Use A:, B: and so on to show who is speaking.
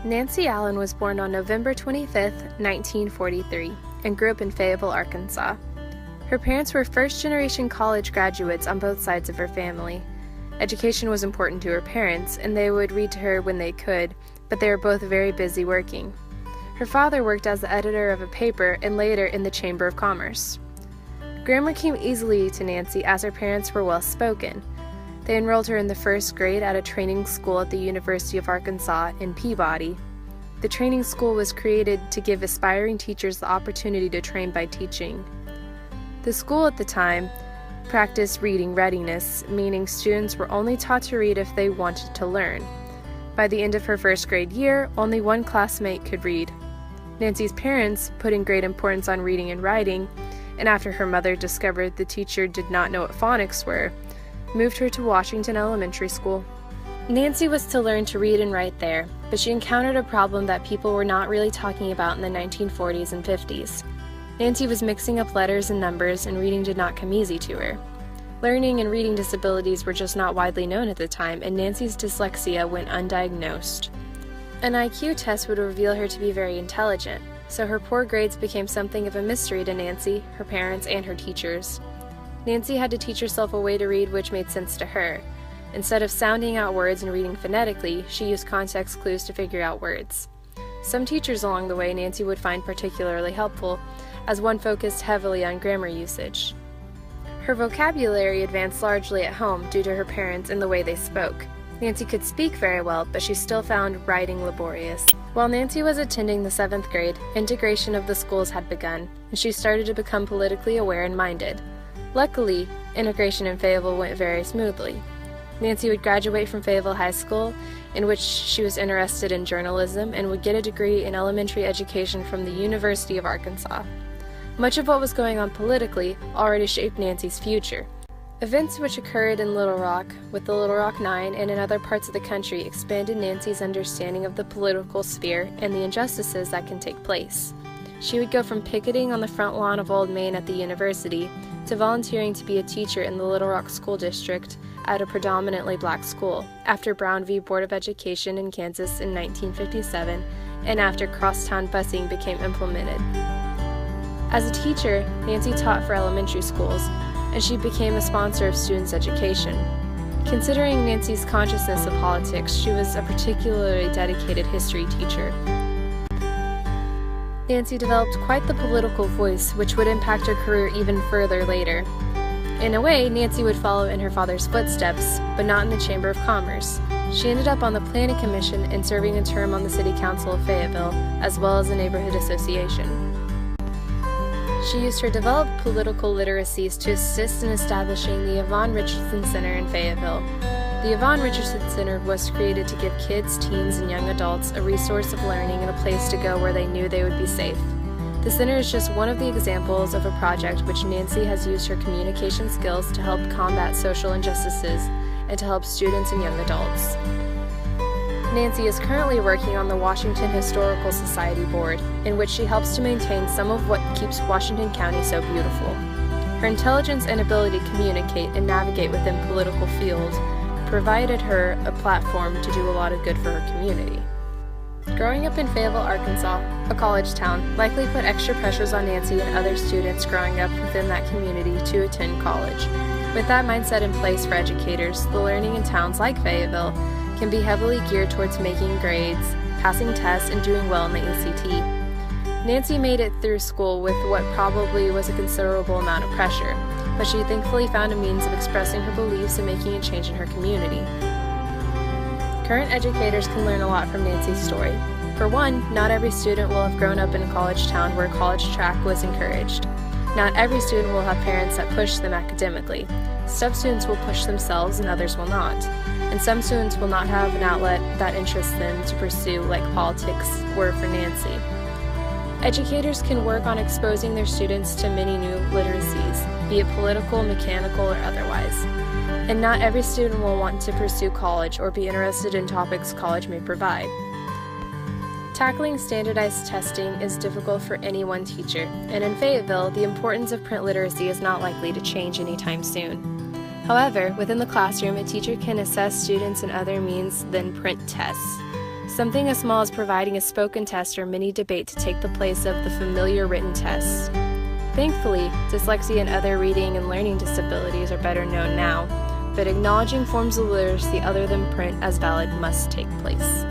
A: Nancy Allen was born on November 25, 1943, and grew up in Fayetteville, Arkansas. Her parents were first-generation college graduates on both sides of her family. Education was important to her parents, and they would read to her when they could, but they were both very busy working. Her father worked as the editor of a paper and later in the Chamber of Commerce. Grammar came easily to Nancy as her parents were well-spoken. They enrolled her in the first grade at a training school at the University of Arkansas in Peabody. The training school was created to give aspiring teachers the opportunity to train by teaching. The school at the time practiced reading readiness, meaning students were only taught to read if they wanted to learn. By the end of her first grade year, only one classmate could read. Nancy's parents put in great importance on reading and writing, and after her mother discovered the teacher did not know what phonics were, moved her to Washington Elementary School. Nancy was to learn to read and write there, but she encountered a problem that people were not really talking about in the 1940s and 50s. Nancy was mixing up letters and numbers, and reading did not come easy to her. Learning and reading disabilities were just not widely known at the time, and Nancy's dyslexia went undiagnosed. An IQ test would reveal her to be very intelligent, so her poor grades became something of a mystery to Nancy, her parents, and her teachers. Nancy had to teach herself a way to read which made sense to her. Instead of sounding out words and reading phonetically, she used context clues to figure out words. Some teachers along the way Nancy would find particularly helpful, as one focused heavily on grammar usage. Her vocabulary advanced largely at home due to her parents and the way they spoke. Nancy could speak very well, but she still found writing laborious. While Nancy was attending the 7th grade, integration of the schools had begun, and she started to become politically aware and minded. Luckily, integration in Fayetteville went very smoothly. Nancy would graduate from Fayetteville High School, in which she was interested in journalism, and would get a degree in elementary education from the University of Arkansas. Much of what was going on politically already shaped Nancy's future. Events which occurred in Little Rock, with the Little Rock Nine, and in other parts of the country expanded Nancy's understanding of the political sphere and the injustices that can take place. She would go from picketing on the front lawn of Old Main at the university to volunteering to be a teacher in the Little Rock School District at a predominantly black school, after Brown v. Board of Education in Kansas in 1957, and after crosstown busing became implemented. As a teacher, Nancy taught for elementary schools, and she became a sponsor of students' education. Considering Nancy's consciousness of politics, she was a particularly dedicated history teacher. Nancy developed quite the political voice, which would impact her career even further later. In a way, Nancy would follow in her father's footsteps, but not in the Chamber of Commerce. She ended up on the Planning Commission and serving a term on the City Council of Fayetteville, as well as the Neighborhood Association. She used her developed political literacies to assist in establishing the Yvonne Richardson Center in Fayetteville. The Yvonne Richardson Center was created to give kids, teens, and young adults a resource of learning and a place to go where they knew they would be safe. The center is just one of the examples of a project which Nancy has used her communication skills to help combat social injustices and to help students and young adults. Nancy is currently working on the Washington Historical Society Board, in which she helps to maintain some of what keeps Washington County so beautiful. Her intelligence and ability to communicate and navigate within political fields provided her a platform to do a lot of good for her community. Growing up in Fayetteville, Arkansas, a college town, likely put extra pressures on Nancy and other students growing up within that community to attend college. With that mindset in place for educators, the learning in towns like Fayetteville can be heavily geared towards making grades, passing tests, and doing well in the ACT. Nancy made it through school with what probably was a considerable amount of pressure, but she thankfully found a means of expressing her beliefs and making a change in her community. Current educators can learn a lot from Nancy's story. For one, not every student will have grown up in a college town where college track was encouraged. Not every student will have parents that push them academically. Some students will push themselves and others will not. And some students will not have an outlet that interests them to pursue, like politics were for Nancy. Educators can work on exposing their students to many new literacies, be it political, mechanical, or otherwise. And not every student will want to pursue college or be interested in topics college may provide. Tackling standardized testing is difficult for any one teacher, and in Fayetteville, the importance of print literacy is not likely to change anytime soon. However, within the classroom, a teacher can assess students in other means than print tests. Something as small as providing a spoken test or mini debate to take the place of the familiar written test. Thankfully, dyslexia and other reading and learning disabilities are better known now, but acknowledging forms of literacy other than print as valid must take place.